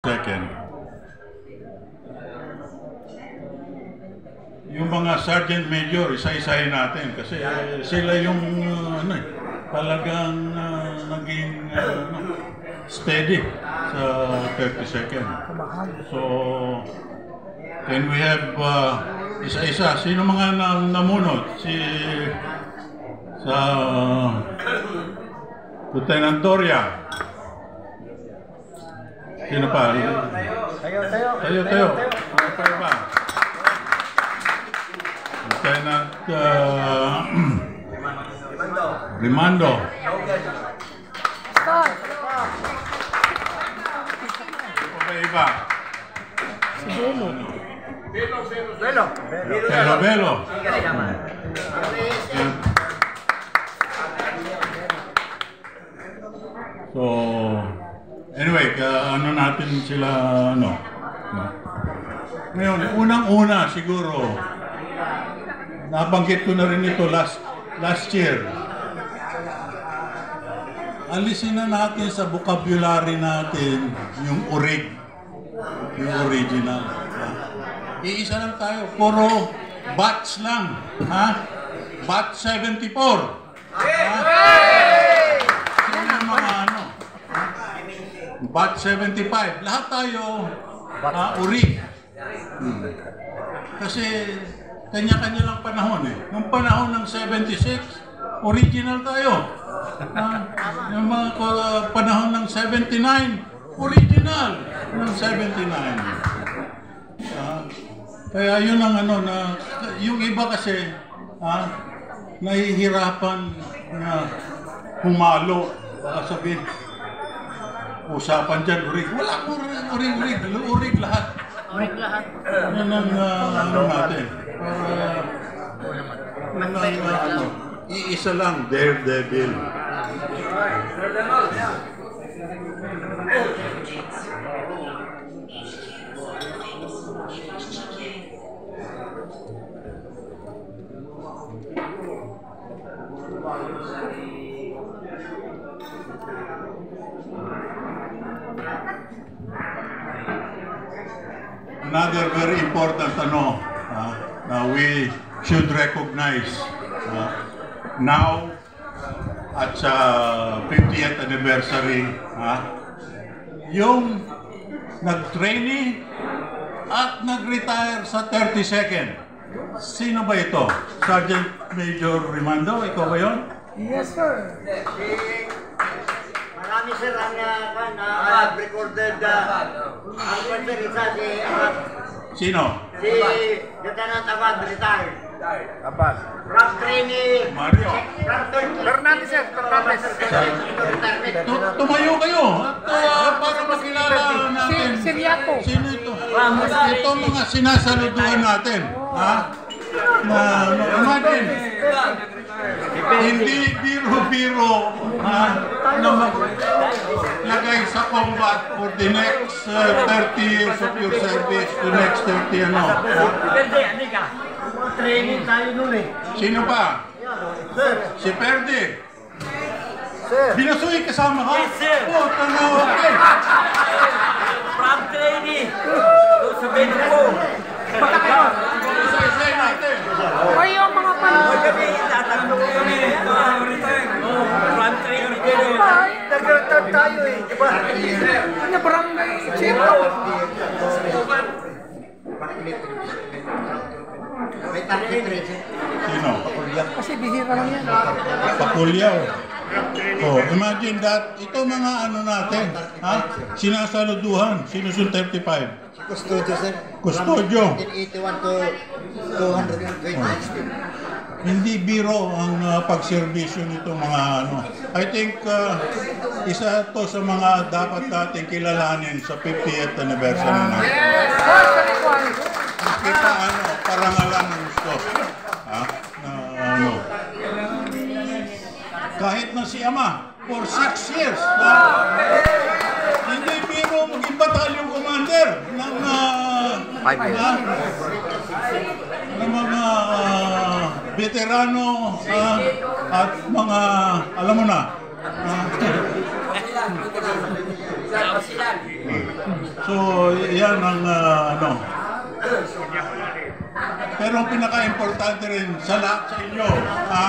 Second. Yung mga sergeant major, isa-isahin natin kasi sila yung talagang naging steady sa 32nd. So, can we have isa-isa? Sino mga namunod? Sa Lieutenant Doria. Sino pa? Tayo pa. Lieutenant Rimando. Iba. Belo. So, anyway, ano natin sila, Ngayon, unang-una siguro, nabanggit ko na rin ito last year. Alisin na natin sa vocabulary natin yung orig, yung original. Iisa lang tayo, puro batch lang, Batch 74. Sino yung mga Batch 75. Lahat tayo orig. Kasi kanya-kanya lang panahon Nung panahon ng 76, original tayo. Yung mga panahon ng 79, original ng 79. Kaya yun ang na yung iba kasi nahihirapan na humalo. Baka sabihin, usapan dyan, urig. Wala ko urig lahat. Urig lahat. Yan ang natin. Iisa lang, Daredevil. Another very important na we should recognize now at sa 50th anniversary yung nag-trainee at nag-retire sa 32nd. Sino ba ito? Sergeant Major Rimando, ikaw ba yun? Yes, sir. Marami sir ang recorded ang konferensya Sino? si Lieutenant Abad, retired. Abad. Rank trainee. Mario. Fernandez, sir. Fernandez. Tumayo kayo at para makilala natin. Siriaco. Sino ito? Ito mga sinasaluduhan natin. Imagine. Hindi biro-biro na maglagay sa combat for the next 30 years of your service, the next 30 Training tayo nun Sino pa? Si Perde. Sir. Binasuy kasama ka? Yes, sir. Tanawa ka. From training. Sa Benko. Isa-isay natin. O yung mga Kami, tatanong kami. From training. Nag-return tayo diba? Ano, barangay chief? May target. Sino? Kasi bihira lang yan. Pakulyaw. Imagine that. Ito mga natin. Sinasaluduhan. Sinusun 35. Custodio, sir. Custodio. 1981 to 220. Hindi biro ang pagserbisyo nito mga I think isa to sa mga dapat natin kilalanin sa 50th anniversary natin. Kita parangalan ng gusto. Kahit na si Ama for 6 years. Hindi biro maging batalyon commander ng 5 years. Ng mga veterano at mga, alam mo na, So, yan ang ano. Pero ang pinaka-importante rin sa lahat sa inyo, ha?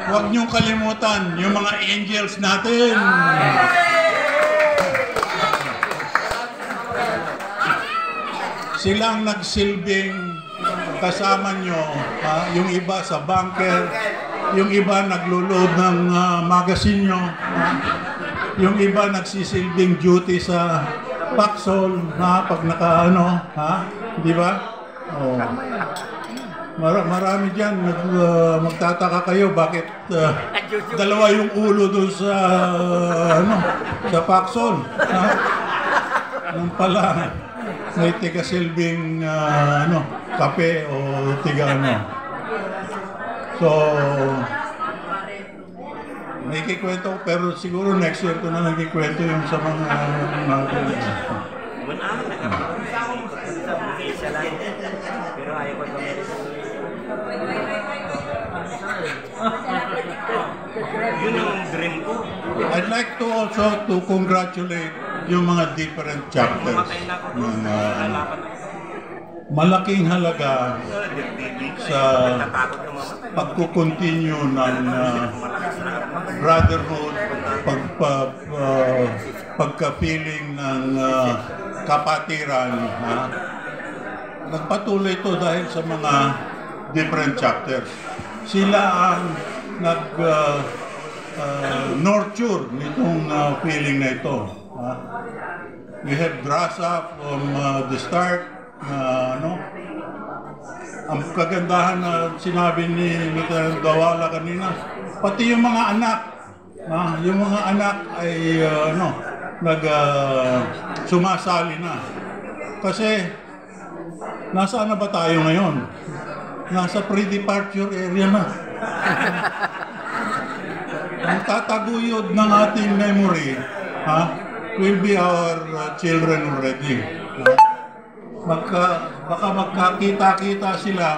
Huwag niyong kalimutan yung mga angels natin. Silang nagsilbing kasama nyo, ha? Yung iba sa bunker, yung iba nagluloob ng magazine nyo, ha? Yung iba nagsisilbing duty sa Paxol, ha? Pag naka-ano, ha? Di ba? Oh. Marami dyan, magtataka kayo bakit dalawa yung ulo doon sa, sa Paxol, ha? Nung pala, may tiga-silbing kape o tiga So, may kikwento pero siguro next year ko na nagkikwento yung sa mga Pero ayaw ko yun yung dream ko. I'd like to also to congratulate yung mga different chapters ng malaking halaga sa pagkukontinue ng brotherhood, pagka-feeling ng kapatiran. Nagpatuloy ito dahil sa mga different chapters. Sila ang nurture nitong feeling na ito. We have Grasa from the start. Ang kagandahan na sinabi ni Lieutenant Gawala kanina, pati yung mga anak, yung mga anak ay sumasali na. Kasi nasaan na ba tayo ngayon? Nasa pre-departure area na. Ang tataguyod ng ating memory will be our children already. Baka magkakita-kita sila